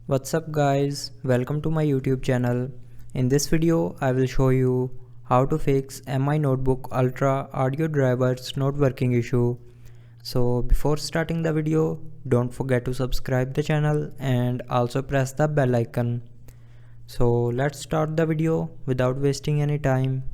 What's up guys, welcome to my YouTube channel. In this video I will show you how to fix MI Notebook Ultra audio driver's not working issue. So before starting the video, don't forget to subscribe the channel and also press the bell icon. So let's start the video without wasting any time.